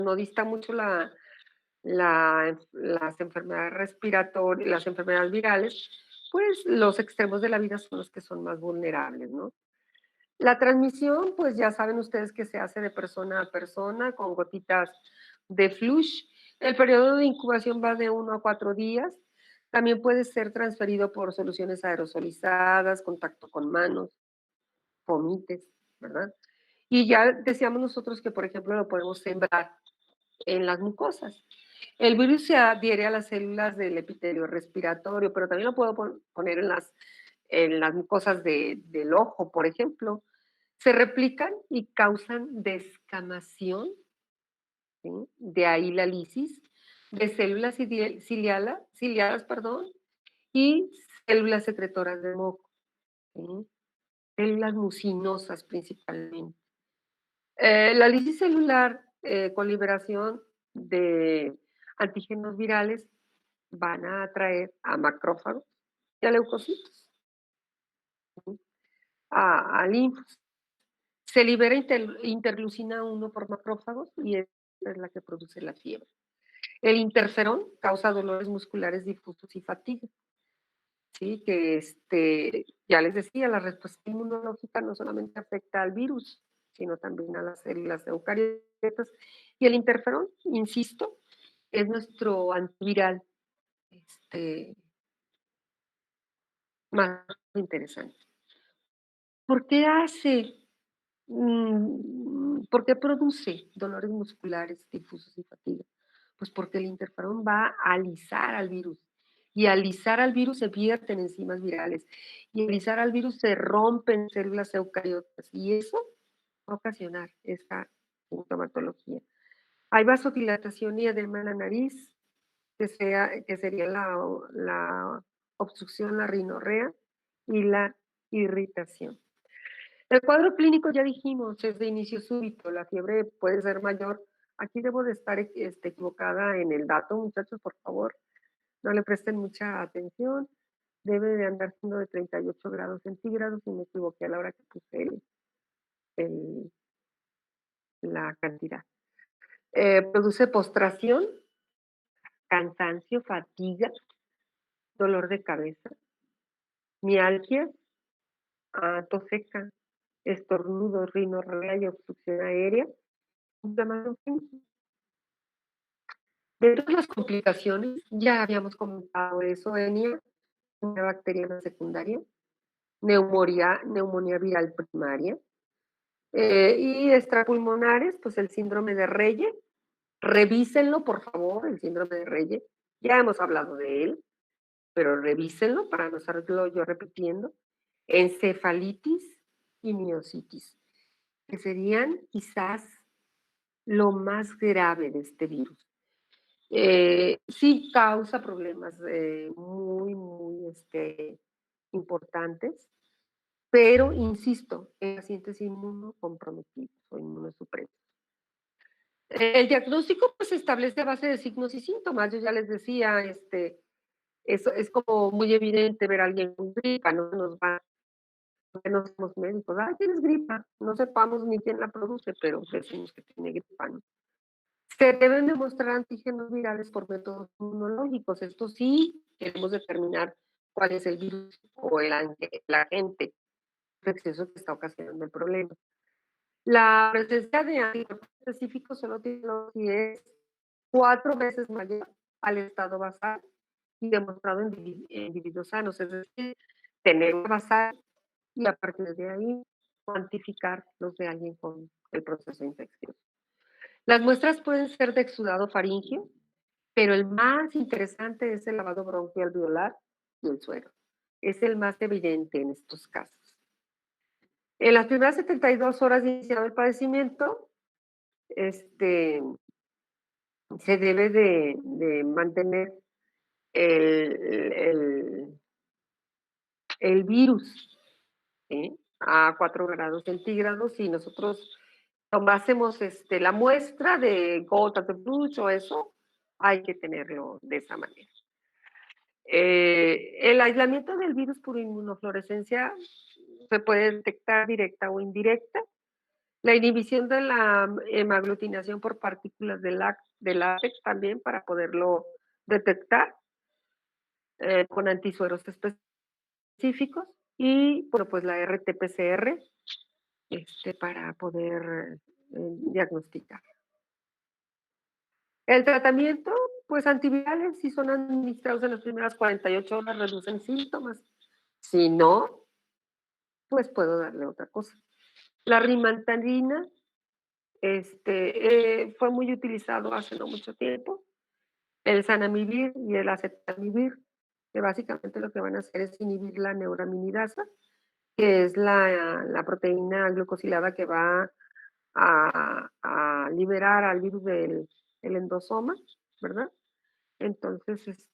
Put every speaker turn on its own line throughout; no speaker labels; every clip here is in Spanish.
no dista mucho las enfermedades respiratorias, las enfermedades virales, pues los extremos de la vida son los que son más vulnerables, ¿no? La transmisión, pues ya saben ustedes que se hace de persona a persona con gotitas de flush. El periodo de incubación va de 1 a 4 días. También puede ser transferido por soluciones aerosolizadas, contacto con manos, fomites, ¿verdad? Y ya decíamos nosotros que, por ejemplo, lo podemos sembrar en las mucosas. El virus se adhiere a las células del epitelio respiratorio, pero también lo puedo poner en las mucosas del ojo, por ejemplo. Se replican y causan descamación, ¿sí? De ahí la lisis, de células ciliadas, perdón, y células secretoras de moco, ¿sí? Células mucinosas principalmente. La lisis celular con liberación de antígenos virales van a atraer a macrófagos y a leucocitos, ¿sí? A linfos. Se libera interleucina 1 por macrófagos y esa es la que produce la fiebre. El interferón causa dolores musculares difusos y fatiga, ¿sí? Que ya les decía, la respuesta inmunológica no solamente afecta al virus, sino también a las células eucariotas. Y el interferón, insisto, es nuestro antiviral este, más interesante. ¿Por qué hace? ¿Por qué produce dolores musculares difusos y fatiga? Pues porque el interferón va a alisar al virus. Y al alisar al virus se vierten enzimas virales. Y al alisar al virus se rompen células eucariotas. Y eso va a ocasionar esta sintomatología. Hay vasodilatación y edema en la nariz, que sería la obstrucción, la rinorrea y la irritación. El cuadro clínico, ya dijimos, es de inicio súbito, la fiebre puede ser mayor. Aquí debo de estar equivocada en el dato, muchachos, por favor, no le presten mucha atención. Debe de andar siendo de 38 grados centígrados y me equivoqué a la hora que puse el- la cantidad. Produce postración, cansancio, fatiga, dolor de cabeza, mialgia, tos seca, estornudo, rinorrea y obstrucción aérea, inflamación. Dentro de las complicaciones, ya habíamos comentado eso, ENIA, una bacteriana secundaria, neumonía viral primaria, y extrapulmonares, pues el síndrome de Reye. Revísenlo, por favor, el síndrome de Reye. Ya hemos hablado de él, pero revísenlo para no estarlo yo repitiendo. Encefalitis y miositis, que serían quizás lo más grave de este virus. Sí causa problemas muy importantes, pero insisto, en pacientes inmunocomprometidos o inmunosupresos. El diagnóstico pues, se establece a base de signos y síntomas. Yo ya les decía, eso es como muy evidente ver a alguien con gripa, no nos va, no somos médicos, ay, tienes gripa, no sepamos ni quién la produce, pero decimos que tiene gripa, ¿no? Se deben demostrar antígenos virales por métodos inmunológicos. Esto sí, queremos determinar cuál es el virus o el agente infeccioso que está ocasionando el problema. La presencia de anticuerpos específicos solo tiene si es 4 veces mayor al estado basal y demostrado en individuos sanos, es decir, tener una basal y a partir de ahí cuantificar los de alguien con el proceso infeccioso. Las muestras pueden ser de exudado faríngeo, pero el más interesante es el lavado bronquial alveolar y el suero. Es el más evidente en estos casos. En las primeras 72 horas de iniciado el padecimiento, este, se debe de mantener el, el, el virus, ¿sí? A 4 grados centígrados y nosotros tomásemos la muestra de gotas de flujo o eso, hay que tenerlo de esa manera. El aislamiento del virus por inmunofluorescencia se puede detectar directa o indirecta. La inhibición de la hemaglutinación por partículas de látex también para poderlo detectar con antisueros específicos y, bueno, pues la RT-PCR para poder diagnosticar. El tratamiento, pues antivirales, si son administrados en las primeras 48 horas, reducen síntomas. Si no, pues puedo darle otra cosa. La rimantarina fue muy utilizado hace no mucho tiempo. El zanamivir y el acetamivir, que básicamente lo que van a hacer es inhibir la neuraminidasa, que es la proteína glucosilada que va a liberar al virus del endosoma, ¿verdad? Entonces,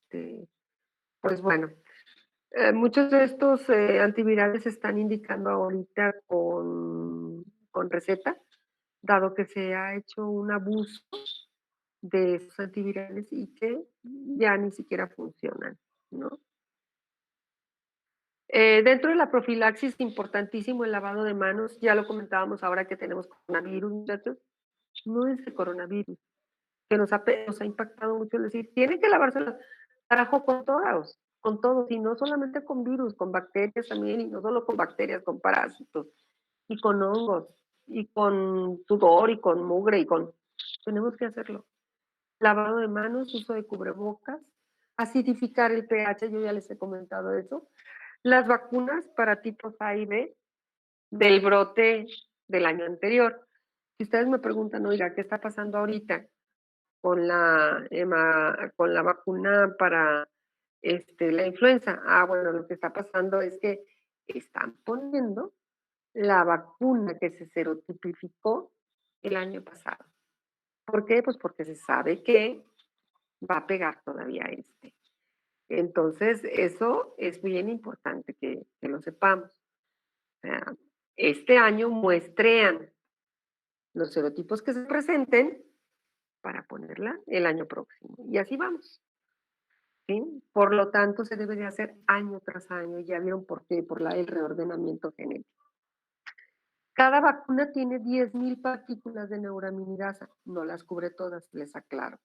pues bueno, muchos de estos antivirales se están indicando ahorita con receta, dado que se ha hecho un abuso de esos antivirales y que ya ni siquiera funcionan, ¿no? Dentro de la profilaxis, importantísimo el lavado de manos, ya lo comentábamos ahora que tenemos coronavirus, muchachos, no es el coronavirus, que nos ha impactado mucho, es decir, tiene que lavarse las carajo con todos, y no solamente con virus, con bacterias también, y no solo con bacterias, con parásitos, y con hongos, y con sudor, y con mugre, tenemos que hacerlo. Lavado de manos, uso de cubrebocas, acidificar el pH, yo ya les he comentado eso. Las vacunas para tipos A y B del brote del año anterior. Si ustedes me preguntan, oiga, ¿qué está pasando ahorita con la vacuna para la influenza? Ah, bueno, lo que está pasando es que están poniendo la vacuna que se serotipificó el año pasado. ¿Por qué? Pues porque se sabe que va a pegar todavía Entonces, eso es bien importante que lo sepamos. O sea, este año muestrean los serotipos que se presenten para ponerla el año próximo. Y así vamos. ¿Sí? Por lo tanto, se debe de hacer año tras año. Ya vieron por qué, el reordenamiento genético. Cada vacuna tiene 10,000 partículas de neuraminidasa. No las cubre todas, les aclaro.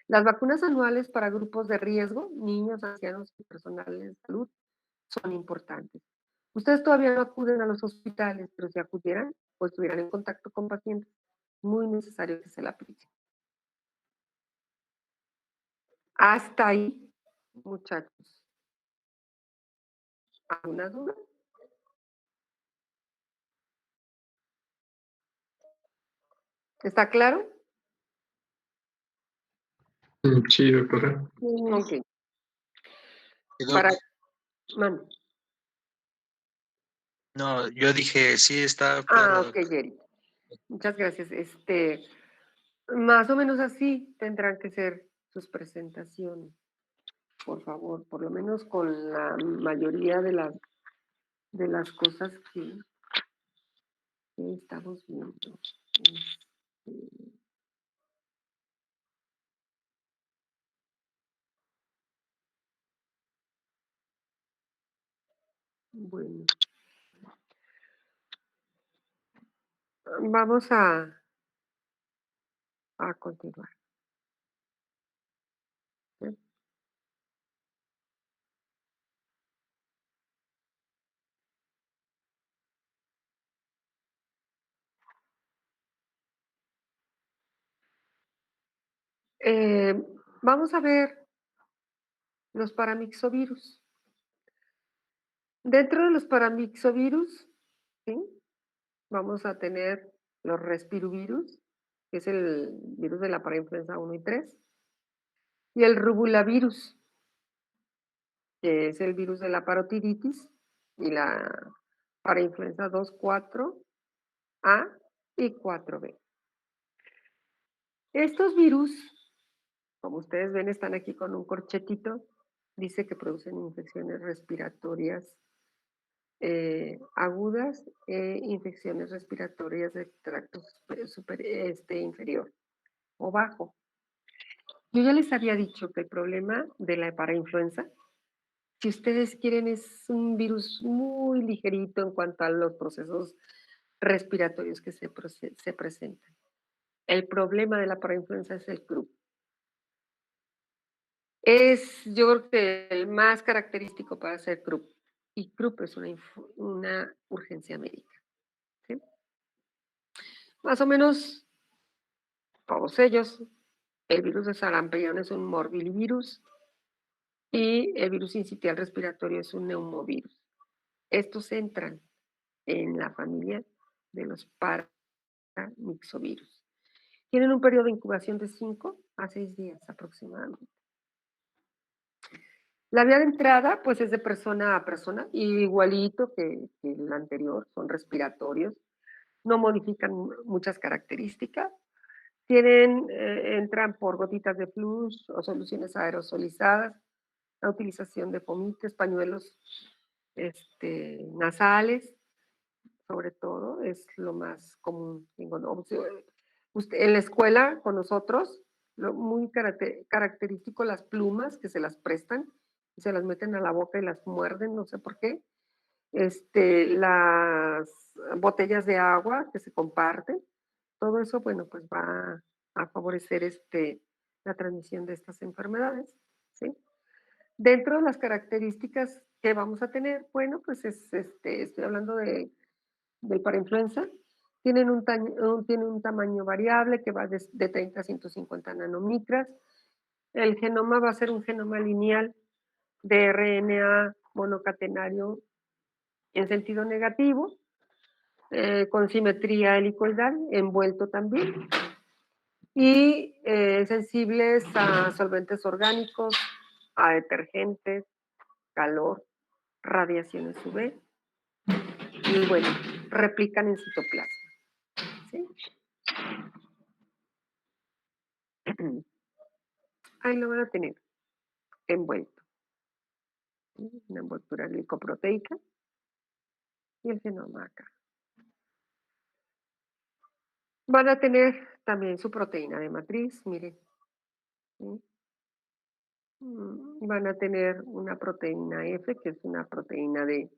Las vacunas anuales para grupos de riesgo, niños, ancianos y personal de salud, son importantes. Ustedes todavía no acuden a los hospitales, pero si acudieran, pues estuvieran en contacto con pacientes. Muy necesario que se la aplique. Hasta ahí, muchachos. ¿Alguna duda? ¿Está claro?
Sí, doctora.
Ok.
Sí, Doc.
Para, man.
No, yo dije, sí, está
Ah,
claro,
ok,
doctor.
Jerry. Muchas gracias. Más o menos así tendrán que ser sus presentaciones. Por favor, por lo menos con la mayoría de las cosas que estamos viendo. Bueno, vamos a continuar. ¿Sí? Vamos a ver los paramixovirus. Dentro de los paramixovirus, ¿sí? Vamos a tener los respirovirus, que es el virus de la parainfluenza 1 y 3, y el rubulavirus, que es el virus de la parotiditis y la parainfluenza 2, 4A y 4B. Estos virus, como ustedes ven, están aquí con un corchetito, dice que producen infecciones respiratorias agudas e infecciones respiratorias del tracto inferior o bajo. Yo ya les había dicho que el problema de la parainfluenza, si ustedes quieren, es un virus muy ligerito en cuanto a los procesos respiratorios que se presentan. El problema de la parainfluenza es el croup. Es, yo creo que el más característico para ser croup. Y croup es una urgencia médica. ¿Sí? Más o menos todos ellos. El virus de sarampión es un morbillivirus y el virus sincitial respiratorio es un neumovirus. Estos entran en la familia de los paramyxovirus. Tienen un periodo de incubación de 5 a 6 días aproximadamente. La vía de entrada, pues, es de persona a persona, igualito que el anterior, son respiratorios, no modifican muchas características. Entran por gotitas de flush o soluciones aerosolizadas, la utilización de pomites, pañuelos nasales, sobre todo, es lo más común. En la escuela, con nosotros, muy característico las plumas que se las prestan y se las meten a la boca y las muerden, no sé por qué. Las botellas de agua que se comparten, todo eso, bueno, pues va a favorecer la transmisión de estas enfermedades, ¿sí? Dentro de las características que vamos a tener, bueno, pues estoy hablando del parainfluenza, tienen un tamaño variable que va de 30 a 150 nanomicras. El genoma va a ser un genoma lineal de RNA monocatenario en sentido negativo, con simetría helicoidal, envuelto también, y sensibles a solventes orgánicos, a detergentes, calor, radiaciones UV, y bueno, replican en citoplasma. ¿Sí? Ahí lo van a tener envuelto. ¿Sí? Una envoltura glicoproteica y el genoma acá. Van a tener también su proteína de matriz, miren. ¿Sí? Van a tener una proteína F, que es una proteína de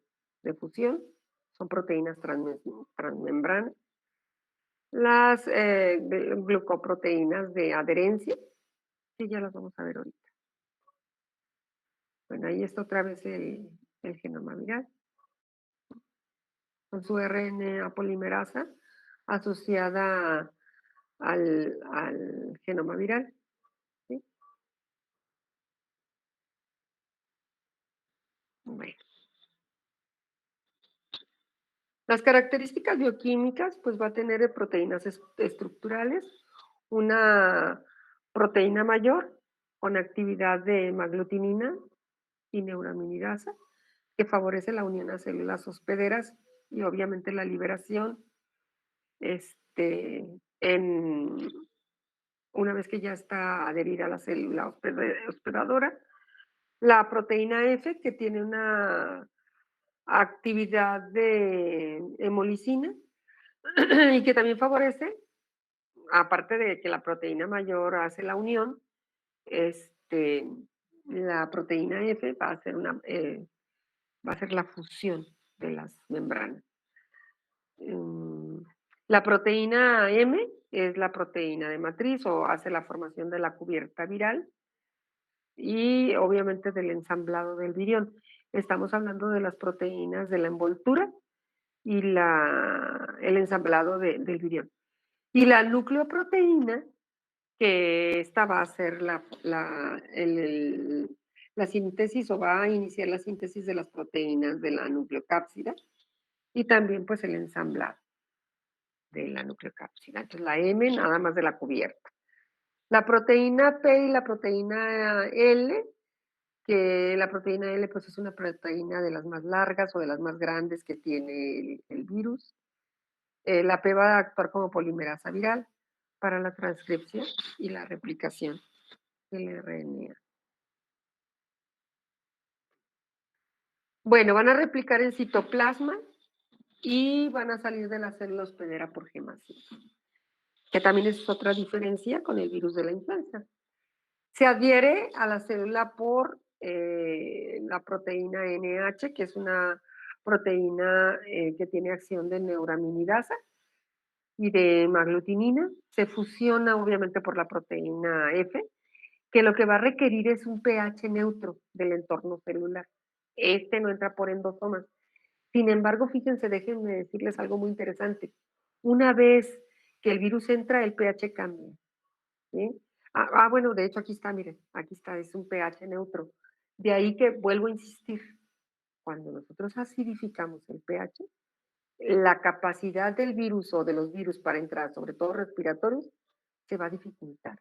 fusión. Son proteínas transmembranas. Las glucoproteínas de adherencia, que ya las vamos a ver ahorita. Bueno, ahí está otra vez el genoma viral, con su RNA polimerasa asociada al genoma viral. ¿Sí? Bueno. Las características bioquímicas, pues va a tener proteínas estructurales, una proteína mayor con actividad de hemaglutinina y neuraminidasa, que favorece la unión a células hospederas y obviamente la liberación una vez que ya está adherida a la célula hospedadora. La proteína F, que tiene una actividad de hemolicina y que también favorece, aparte de que la proteína mayor hace la unión, la proteína F va a hacer la fusión de las membranas. La proteína M es la proteína de matriz o hace la formación de la cubierta viral y obviamente del ensamblado del virión. Estamos hablando de las proteínas de la envoltura y el ensamblado del virión. Y la nucleoproteína, que esta va a hacer la síntesis o va a iniciar la síntesis de las proteínas de la nucleocápsida y también pues el ensamblado de la nucleocápsida. Entonces la M nada más de la cubierta. La proteína P y la proteína L, que la proteína L pues es una proteína de las más largas o de las más grandes que tiene el virus. La P va a actuar como polimerasa viral para la transcripción y la replicación del RNA. Bueno, van a replicar en citoplasma y van a salir de la célula hospedera por gemación, que también es otra diferencia con el virus de la influenza. Se adhiere a la célula por la proteína NH, que es una proteína que tiene acción de neuraminidasa y de hemaglutinina. Se fusiona obviamente por la proteína F, que lo que va a requerir es un pH neutro del entorno celular. Este no entra por endosomas. Sin embargo, fíjense, déjenme decirles algo muy interesante. Una vez que el virus entra, el pH cambia. ¿Sí? Bueno, de hecho aquí está, miren, aquí está, es un pH neutro. De ahí que vuelvo a insistir, cuando nosotros acidificamos el pH, la capacidad del virus o de los virus para entrar, sobre todo respiratorios, se va a dificultar.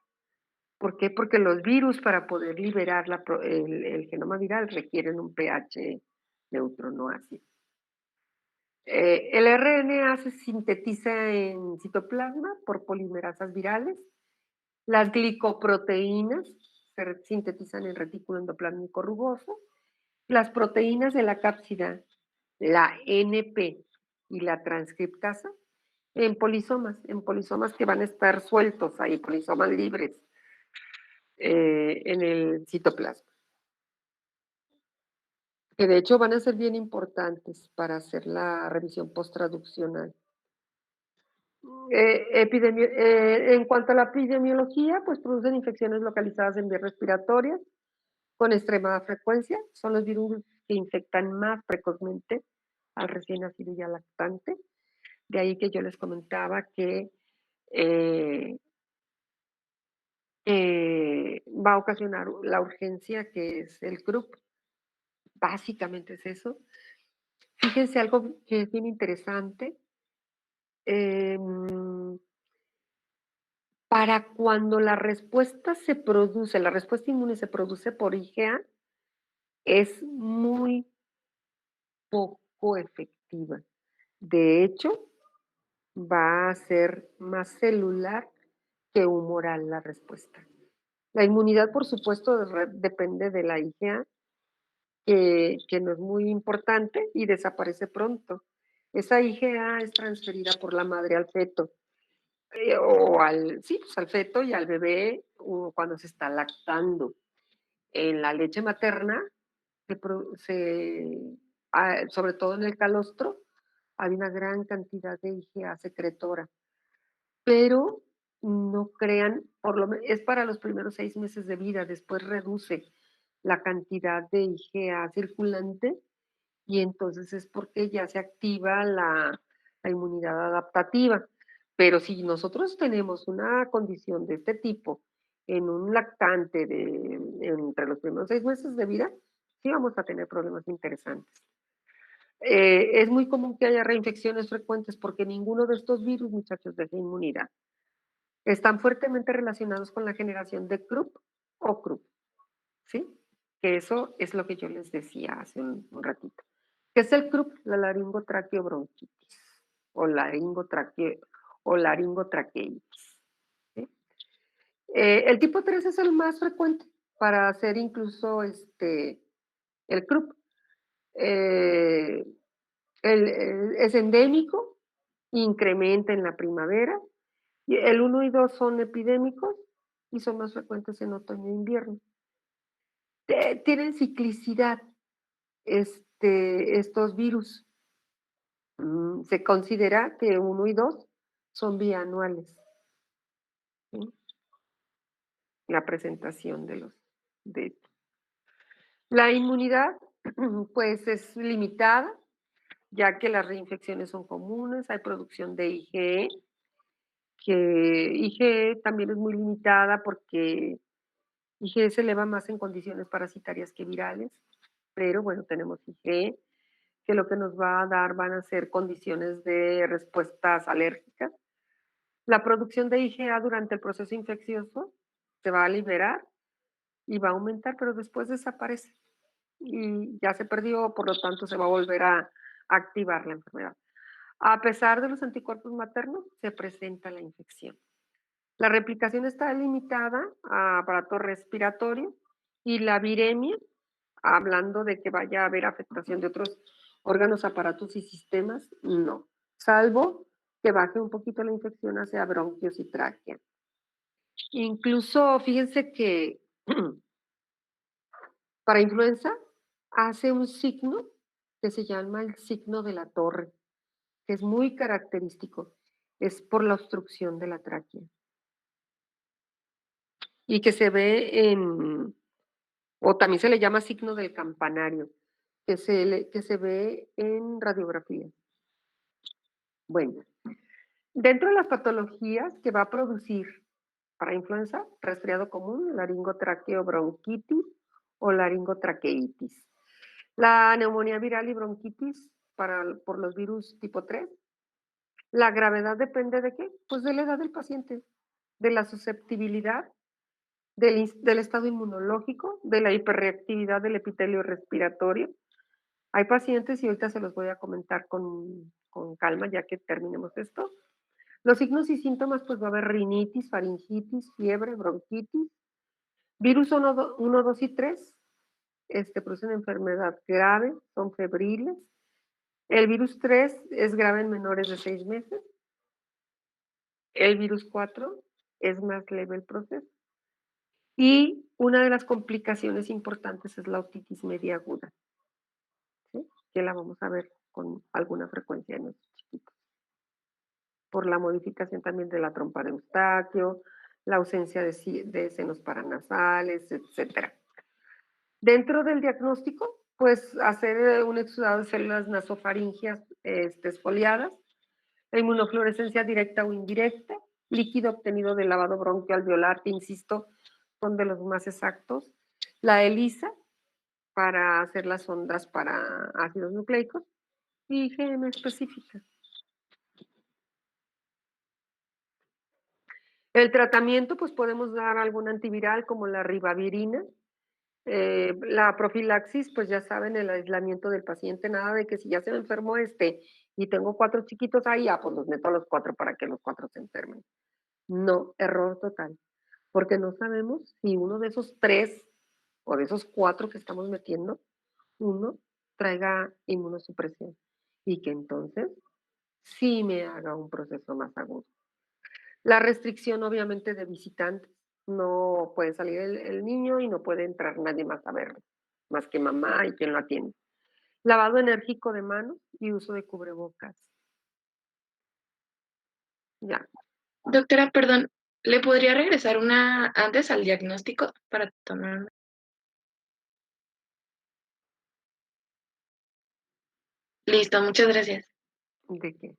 ¿Por qué? Porque los virus para poder liberar el genoma viral requieren un pH neutro, no ácido. El RNA se sintetiza en citoplasma por polimerasas virales. Las glicoproteínas se sintetizan en retículo endoplásmico rugoso. Las proteínas de la cápsida, la NP y la transcriptasa, en polisomas que van a estar sueltos ahí, polisomas libres en el citoplasma. Que de hecho van a ser bien importantes para hacer la revisión posttraduccional. En cuanto a la epidemiología, pues producen infecciones localizadas en vías respiratorias con extrema frecuencia. Son los virus que infectan más precozmente al recién nacido y al lactante. De ahí que yo les comentaba que va a ocasionar la urgencia que es el CRUP. Básicamente es eso. Fíjense algo que es bien interesante. Para cuando la respuesta se produce, la respuesta inmune se produce por IgA, es muy poco efectiva. De hecho, va a ser más celular que humoral la respuesta. La inmunidad, por supuesto, depende de la IgA, que no es muy importante y desaparece pronto. Esa IgA es transferida por la madre al feto. Sí, pues al feto y al bebé cuando se está lactando. En la leche materna, sobre todo en el calostro, hay una gran cantidad de IgA secretora, pero no crean, es para los primeros 6 meses de vida, después reduce la cantidad de IgA circulante y entonces es porque ya se activa la inmunidad adaptativa. Pero si nosotros tenemos una condición de este tipo en un lactante entre los primeros 6 meses de vida, sí vamos a tener problemas interesantes. Es muy común que haya reinfecciones frecuentes porque ninguno de estos virus, muchachos, deja inmunidad. Están fuertemente relacionados con la generación de CRUP o CRUP, ¿sí? Que eso es lo que yo les decía hace un ratito. ¿Qué es el CRUP? La laringotraqueobronquitis o laringotraqueitis. ¿Sí? El tipo 3 es el más frecuente para hacer incluso el CRUP. Es endémico, incrementa en la primavera. Y el 1 y 2 son epidémicos y son más frecuentes en otoño e invierno. Tienen ciclicidad estos virus. Se considera que 1 y 2 son bianuales. ¿Sí? La presentación de la inmunidad, pues es limitada, ya que las reinfecciones son comunes, hay producción de IgE, que IgE también es muy limitada porque IgE se eleva más en condiciones parasitarias que virales, pero bueno, tenemos IgE, que lo que nos va a dar van a ser condiciones de respuestas alérgicas. La producción de IgA durante el proceso infeccioso se va a liberar y va a aumentar, pero después desaparece y ya se perdió, por lo tanto se va a volver a activar la enfermedad. A pesar de los anticuerpos maternos, se presenta la infección. La replicación está limitada a aparato respiratorio y la viremia, hablando de que vaya a haber afectación de otros órganos, aparatos y sistemas, no, salvo que baje un poquito la infección hacia bronquios y tráquea. Incluso, fíjense que para influenza hace un signo que se llama el signo de la torre, que es muy característico. Es por la obstrucción de la tráquea y que se ve en, o también se le llama signo del campanario, que se ve en radiografía. Bueno, dentro de las patologías que va a producir para influenza, resfriado común, laringotraqueobronquitis o laringotraqueitis. La neumonía viral y bronquitis por los virus tipo 3. La gravedad depende de qué? Pues de la edad del paciente, de la susceptibilidad, del estado inmunológico, de la hiperreactividad del epitelio respiratorio. Hay pacientes, y ahorita se los voy a comentar con calma ya que terminemos esto. Los signos y síntomas, pues va a haber rinitis, faringitis, fiebre, bronquitis. Virus 1, 2 y 3 producen enfermedad grave, son febriles. El virus 3 es grave en menores de 6 meses. El virus 4 es más leve el proceso. Y una de las complicaciones importantes es la otitis media aguda, ¿sí? Que la vamos a ver con alguna frecuencia en estos chiquitos. Por la modificación también de la trompa de Eustaquio, la ausencia de senos paranasales, etcétera. Dentro del diagnóstico, pues hacer un exudado de células nasofaringias esfoliadas, la inmunofluorescencia directa o indirecta, líquido obtenido del lavado bronquialveolar, que insisto, son de los más exactos, la ELISA para hacer las ondas para ácidos nucleicos y IgM específica. El tratamiento, pues podemos dar algún antiviral como la ribavirina. La profilaxis, pues ya saben, el aislamiento del paciente, nada de que si ya se me enfermó y tengo 4 chiquitos ahí, pues los meto a los 4 para que los 4 se enfermen. No, error total, porque no sabemos si uno de esos 3 o de esos 4 que estamos metiendo, uno traiga inmunosupresión y que entonces sí me haga un proceso más agudo. La restricción, obviamente, de visitantes. No puede salir el niño y no puede entrar nadie más a verlo, más que mamá y quien lo atiende. Lavado enérgico de manos y uso de cubrebocas. Ya.
Doctora, perdón, ¿le podría regresar una antes al diagnóstico para tomar? Listo, muchas gracias.
¿De qué?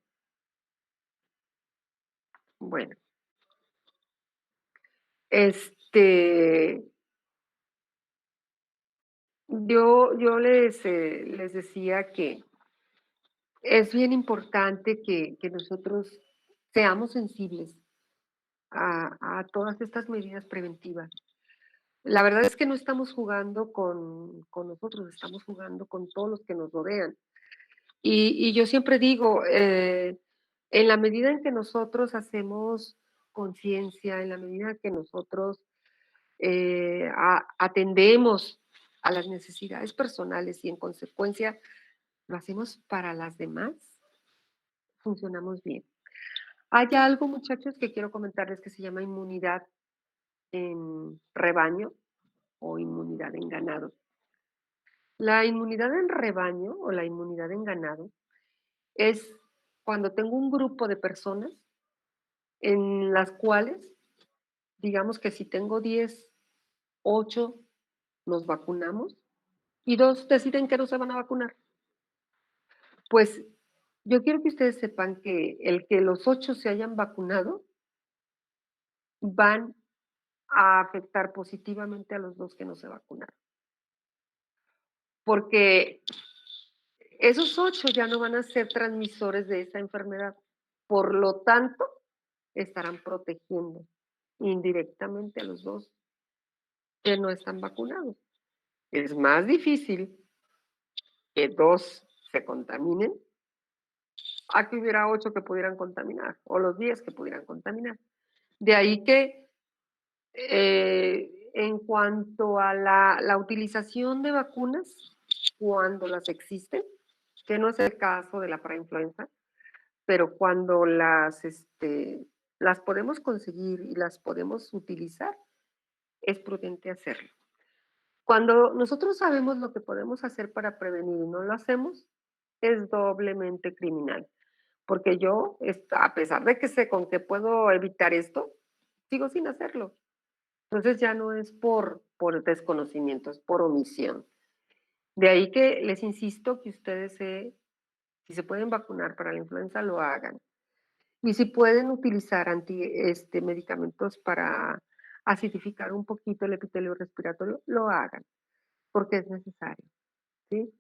Bueno. Yo les decía que es bien importante que nosotros seamos sensibles a todas estas medidas preventivas. La verdad es que no estamos jugando con nosotros, estamos jugando con todos los que nos rodean. Y yo siempre digo, en la medida en que nosotros hacemos conciencia, en la medida que nosotros atendemos a las necesidades personales y en consecuencia lo hacemos para las demás, funcionamos bien. Hay algo, muchachos, que quiero comentarles que se llama inmunidad en rebaño o inmunidad en ganado. La inmunidad en rebaño o la inmunidad en ganado es cuando tengo un grupo de personas en las cuales, digamos que si tengo 10, 8 nos vacunamos y 2 deciden que no se van a vacunar. Pues yo quiero que ustedes sepan que el que los 8 se hayan vacunado van a afectar positivamente a los 2 que no se vacunaron. Porque esos 8 ya no van a ser transmisores de esa enfermedad. Por lo tanto, estarán protegiendo indirectamente a los 2 que no están vacunados. Es más difícil que 2 se contaminen a que hubiera 8 que pudieran contaminar o los 10 que pudieran contaminar. De ahí que en cuanto a la utilización de vacunas, cuando las existen, que no es el caso de la parainfluenza, pero cuando las podemos conseguir y las podemos utilizar, es prudente hacerlo. Cuando nosotros sabemos lo que podemos hacer para prevenir y no lo hacemos, es doblemente criminal. Porque yo, a pesar de que sé con qué puedo evitar esto, sigo sin hacerlo. Entonces ya no es por desconocimiento, es por omisión. De ahí que les insisto que ustedes si se pueden vacunar para la influenza, lo hagan. Y si pueden utilizar medicamentos para acidificar un poquito el epitelio respiratorio, lo hagan, porque es necesario, ¿sí?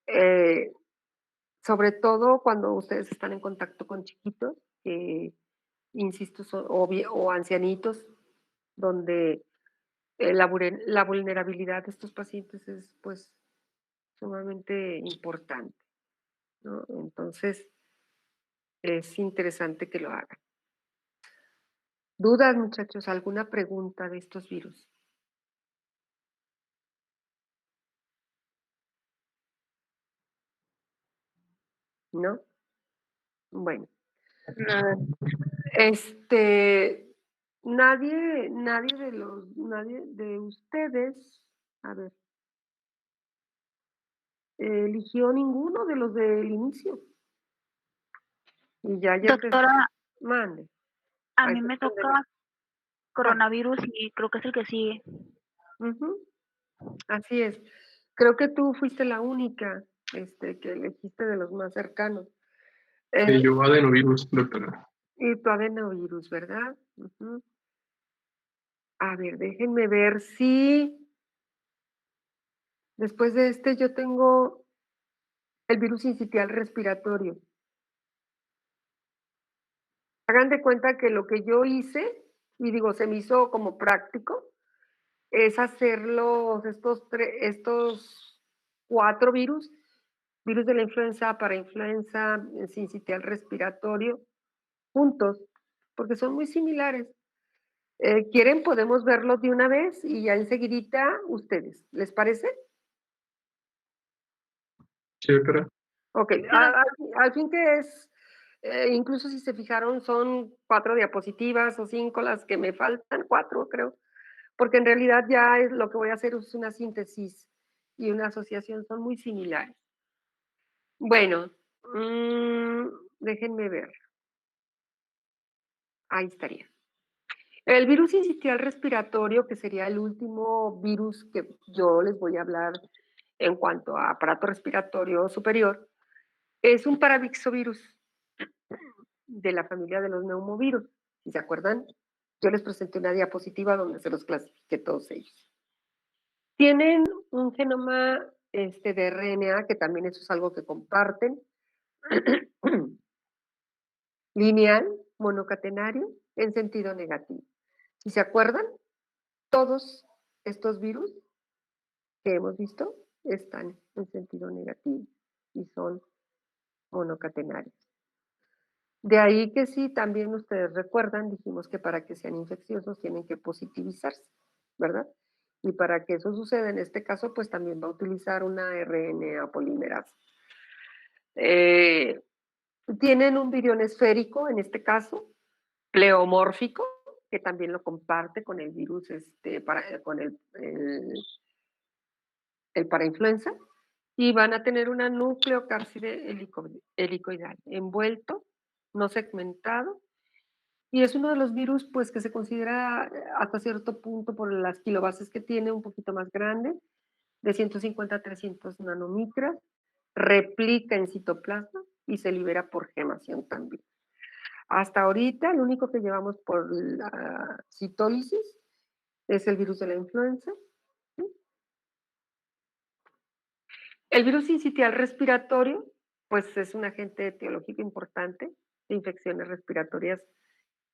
Eh, Sobre todo cuando ustedes están en contacto con chiquitos, que, insisto, o ancianitos, donde la vulnerabilidad de estos pacientes es pues sumamente importante, ¿no? Entonces, es interesante que lo hagan. ¿Dudas, muchachos? ¿Alguna pregunta de estos virus? ¿No? Bueno,
Nada.
nadie de ustedes, a ver, eligió ninguno de los del inicio. Y ya ayer
Doctora,
mande.
a
A
mí me
excepción de
toca coronavirus y creo que es el que sigue.
Ujú, así es. Creo que tú fuiste la única que elegiste de los más cercanos.
Sí, yo adenovirus, doctora.
Y tu adenovirus, ¿verdad? Ujú. A ver, déjenme ver si después de yo tengo el virus sincitial respiratorio. Hagan de cuenta que lo que yo hice, y digo, se me hizo como práctico, es hacer estos 4 virus de la influenza, parainfluenza, sincitial respiratorio, juntos, porque son muy similares. ¿Quieren? Podemos verlos de una vez y ya enseguidita ustedes. ¿Les parece?
Sí, doctora.
Ok, al fin que es, incluso si se fijaron, son 4 diapositivas o 5 las que me faltan, 4 creo, porque en realidad ya es lo que voy a hacer es una síntesis y una asociación, son muy similares. Bueno, déjenme ver. Ahí estaría. El virus sincitial respiratorio, que sería el último virus que yo les voy a hablar en cuanto a aparato respiratorio superior, es un paravixovirus de la familia de los neumovirus. Si se acuerdan, yo les presenté una diapositiva donde se los clasifiqué todos ellos. Tienen un genoma de RNA, que también eso es algo que comparten, lineal, monocatenario, en sentido negativo. Si se acuerdan, todos estos virus que hemos visto están en sentido negativo y son monocatenarios. De ahí que sí, también ustedes recuerdan, dijimos que para que sean infecciosos tienen que positivizarse, ¿verdad? Y para que eso suceda en este caso, pues también va a utilizar una RNA polimerasa. Tienen un virión esférico, en este caso, pleomórfico, que también lo comparte con el virus, con el parainfluenza, y van a tener una nucleocápside helicoidal, envuelto, no segmentado, y es uno de los virus pues que se considera hasta cierto punto por las kilobases que tiene, un poquito más grande, de 150 a 300 nanomicras, replica en citoplasma y se libera por gemación también. Hasta ahorita, el único que llevamos por la citólisis es el virus de la influenza. El virus sincitial respiratorio, pues es un agente etiológico importante de infecciones respiratorias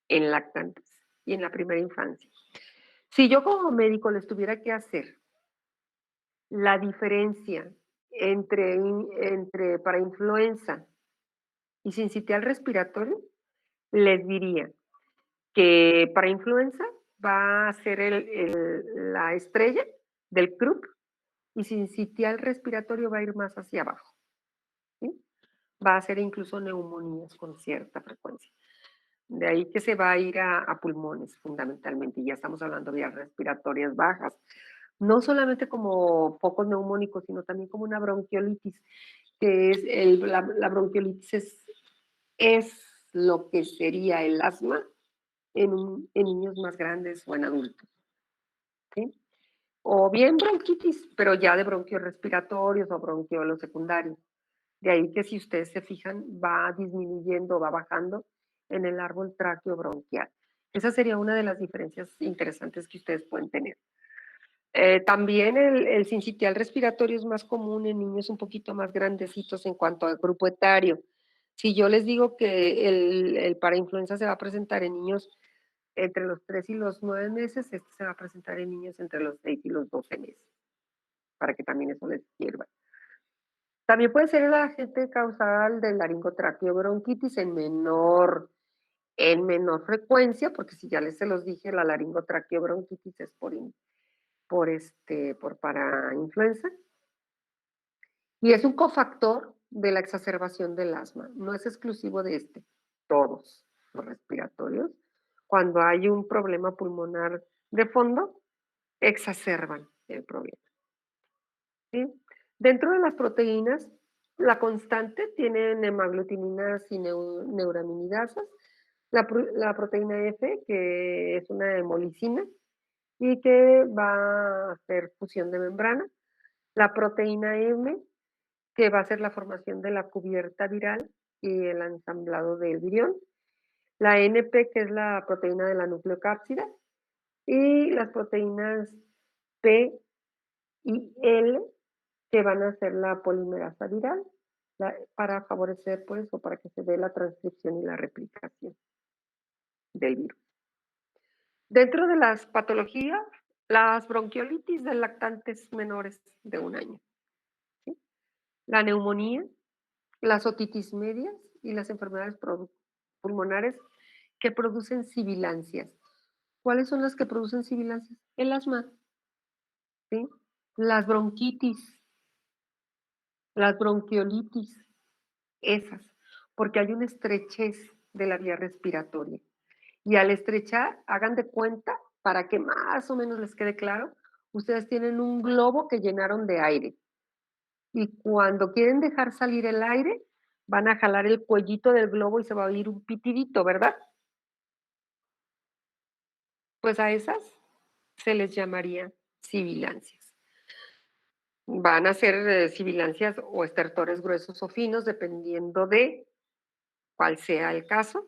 en lactantes y en la primera infancia. Si yo como médico les tuviera que hacer la diferencia entre parainfluenza y sincitial respiratorio, les diría que parainfluenza va a ser la estrella del CRUP y sincitial respiratorio va a ir más hacia abajo, ¿sí? Va a ser incluso neumonías con cierta frecuencia. De ahí que se va a ir a pulmones fundamentalmente, y ya estamos hablando de vías respiratorias bajas, no solamente como focos neumónicos, sino también como una bronquiolitis, que es la bronquiolitis es lo que sería el asma en niños más grandes o en adultos. ¿Sí? O bien bronquitis, pero ya de bronquios respiratorios o bronquiolos secundarios. De ahí que si ustedes se fijan, va disminuyendo, va bajando en el árbol tráqueo bronquial. Esa sería una de las diferencias interesantes que ustedes pueden tener. También el sincitial respiratorio es más común en niños un poquito más grandecitos en cuanto al grupo etario. Si yo les digo que el parainfluenza se va a presentar en niños entre los 3 y los 9 meses, este se va a presentar en niños entre los 6 y los 12 meses, para que también eso les sirva. También puede ser el agente causal de laringotraqueobronquitis en menor frecuencia, porque si ya se los dije, la laringotraqueobronquitis es por parainfluenza, y es un cofactor de la exacerbación del asma. No es exclusivo de todos los respiratorios. Cuando hay un problema pulmonar de fondo, exacerban el problema. ¿Sí? Dentro de las proteínas, la constante tiene hemaglutininas y neuraminidasas, la proteína F, que es una hemolicina y que va a hacer fusión de membrana, la proteína M, que va a ser la formación de la cubierta viral y el ensamblado del virión, la NP, que es la proteína de la nucleocápsida, y las proteínas P y L, que van a hacer la polimerasa viral para favorecer, pues, o para que se dé la transcripción y la replicación del virus. Dentro de las patologías, las bronquiolitis de lactantes menores de 1 año, ¿sí? La neumonía, las otitis medias y las enfermedades pulmonares que producen sibilancias. ¿Cuáles son las que producen sibilancias? El asma, ¿sí? Las bronquitis, las bronquiolitis, esas, porque hay una estrechez de la vía respiratoria. Y al estrechar, hagan de cuenta, para que más o menos les quede claro, ustedes tienen un globo que llenaron de aire. Y cuando quieren dejar salir el aire, van a jalar el cuellito del globo y se va a oír un pitidito, ¿verdad? Pues a esas se les llamaría sibilancias. Van a ser sibilancias o estertores gruesos o finos, dependiendo de cuál sea el caso,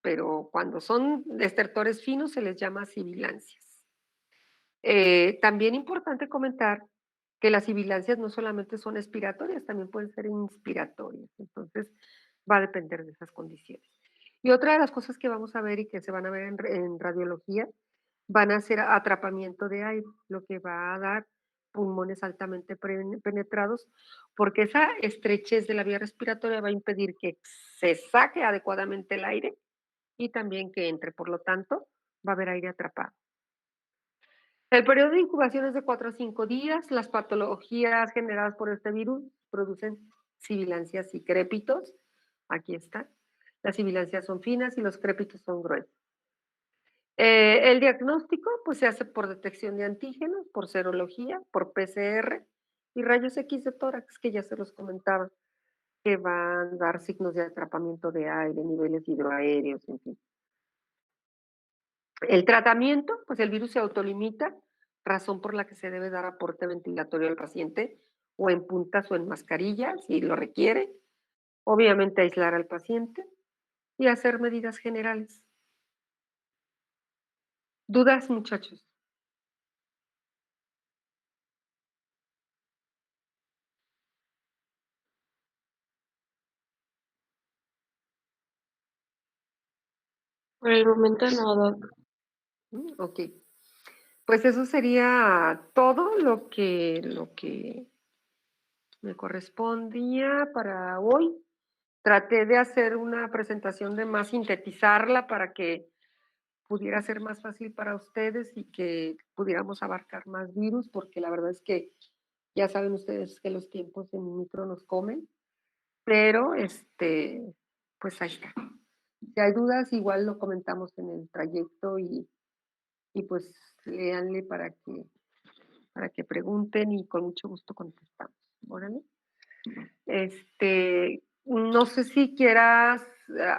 pero cuando son estertores finos se les llama sibilancias. También importante comentar que las sibilancias no solamente son expiratorias, también pueden ser inspiratorias, entonces va a depender de esas condiciones. Y otra de las cosas que vamos a ver y que se van a ver en radiología van a ser atrapamiento de aire, lo que va a dar pulmones altamente penetrados, porque esa estrechez de la vía respiratoria va a impedir que se saque adecuadamente el aire y también que entre, por lo tanto, va a haber aire atrapado. El periodo de incubación es de 4 a 5 días. Las patologías generadas por este virus producen sibilancias y crépitos. Aquí está. Las sibilancias son finas y los crépitos son gruesos. El diagnóstico pues, se hace por detección de antígenos, por serología, por PCR y rayos X de tórax, que ya se los comentaba, que van a dar signos de atrapamiento de aire, niveles hidroaéreos, en fin. El tratamiento, pues el virus se autolimita, razón por la que se debe dar aporte ventilatorio al paciente, o en puntas o en mascarilla, si lo requiere. Obviamente aislar al paciente y hacer medidas generales. ¿Dudas, muchachos?
Por el momento no, Doc.
Ok. Pues eso sería todo lo que me correspondía para hoy. Traté de hacer una presentación de más sintetizarla para que pudiera ser más fácil para ustedes y que pudiéramos abarcar más virus, porque la verdad es que ya saben ustedes que los tiempos en micro nos comen, pero pues ahí está. Si hay dudas, igual lo comentamos en el trayecto y pues léanle para que para que pregunten y con mucho gusto contestamos. Órale. No sé si quieras,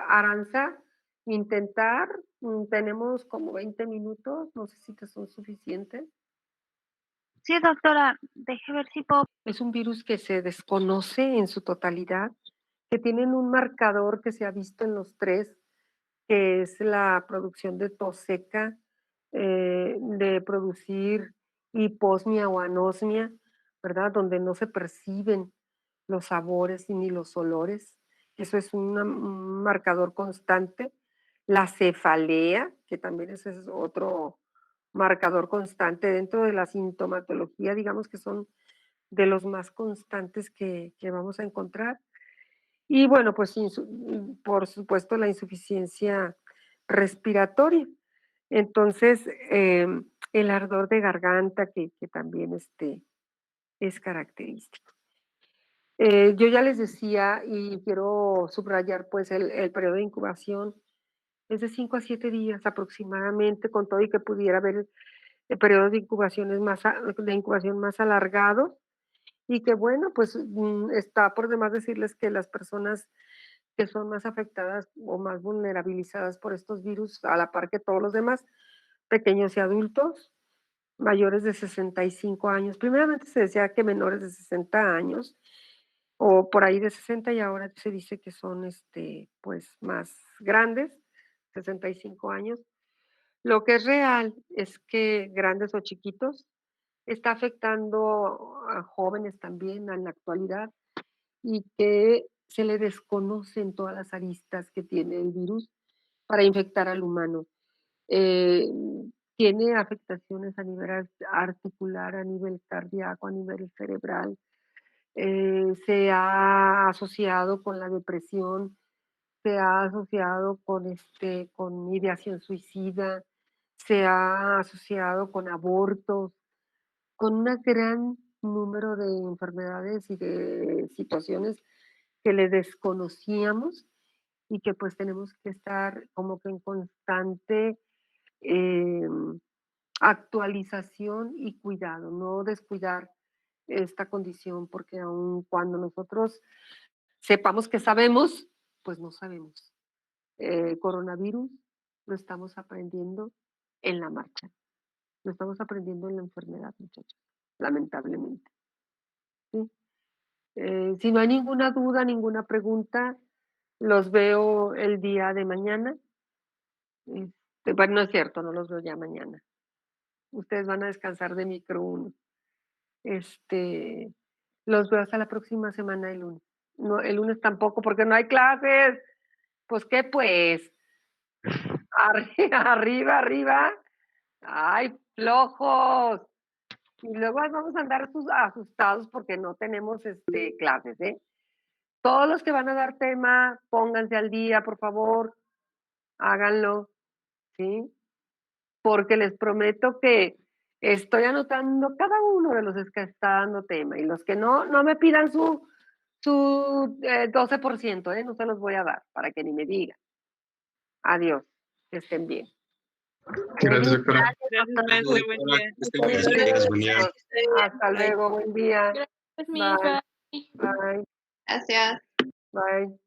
Aranza, intentar. Tenemos como 20 minutos, no sé si te son suficientes.
Sí, doctora, deje ver si puedo.
Es un virus que se desconoce en su totalidad, que tienen un marcador que se ha visto en los tres, que es la producción de tos seca, de producir hiposmia o anosmia, ¿verdad? Donde no se perciben los sabores ni los olores. Eso es un marcador constante. La cefalea, que también ese es otro marcador constante dentro de la sintomatología, digamos que son de los más constantes que vamos a encontrar. Y bueno, pues por supuesto la insuficiencia respiratoria. Entonces, el ardor de garganta que también es característico. Yo ya les decía y quiero subrayar pues el periodo de incubación es de 5 a 7 días aproximadamente, con todo y que pudiera haber periodos de incubación más alargados y que bueno, pues está por demás decirles que las personas que son más afectadas o más vulnerabilizadas por estos virus, a la par que todos los demás, pequeños y adultos, mayores de 65 años. Primeramente se decía que menores de 60 años o por ahí de 60 y ahora se dice que son pues más grandes, 65 años. Lo que es real es que grandes o chiquitos está afectando a jóvenes también en la actualidad y que se le desconocen todas las aristas que tiene el virus para infectar al humano. Eh, Tiene afectaciones a nivel articular, a nivel cardíaco, a nivel cerebral. Se ha asociado con la depresión, se ha asociado con ideación suicida, se ha asociado con abortos, con un gran número de enfermedades y de situaciones que le desconocíamos y que pues tenemos que estar como que en constante actualización y cuidado, no descuidar esta condición, porque aun cuando nosotros sepamos que sabemos, pues no sabemos. Coronavirus lo estamos aprendiendo en la marcha, lo estamos aprendiendo en la enfermedad, muchachos, lamentablemente. ¿Sí? Si no hay ninguna duda, ninguna pregunta, los veo el día de mañana. Bueno, no es cierto, no los veo ya mañana. Ustedes van a descansar de micro 1. Los veo hasta la próxima semana el lunes. No, el lunes tampoco, porque no hay clases. Pues, ¿qué pues? Arriba, arriba. ¡Ay, flojos! Y luego vamos a andar asustados porque no tenemos clases, ¿eh? Todos los que van a dar tema, pónganse al día, por favor, háganlo, ¿sí? Porque les prometo que estoy anotando cada uno de los que está dando tema y los que no me pidan su 12%, ¿eh? No se los voy a dar para que ni me digan. Adiós, que estén bien.
Gracias, doctora.
Gracias, doctora.
Buen día.
Gracias, buen día.
Hasta luego, buen día.
Gracias, Miss.
Bye.
Bye.
Bye.
Gracias.
Bye.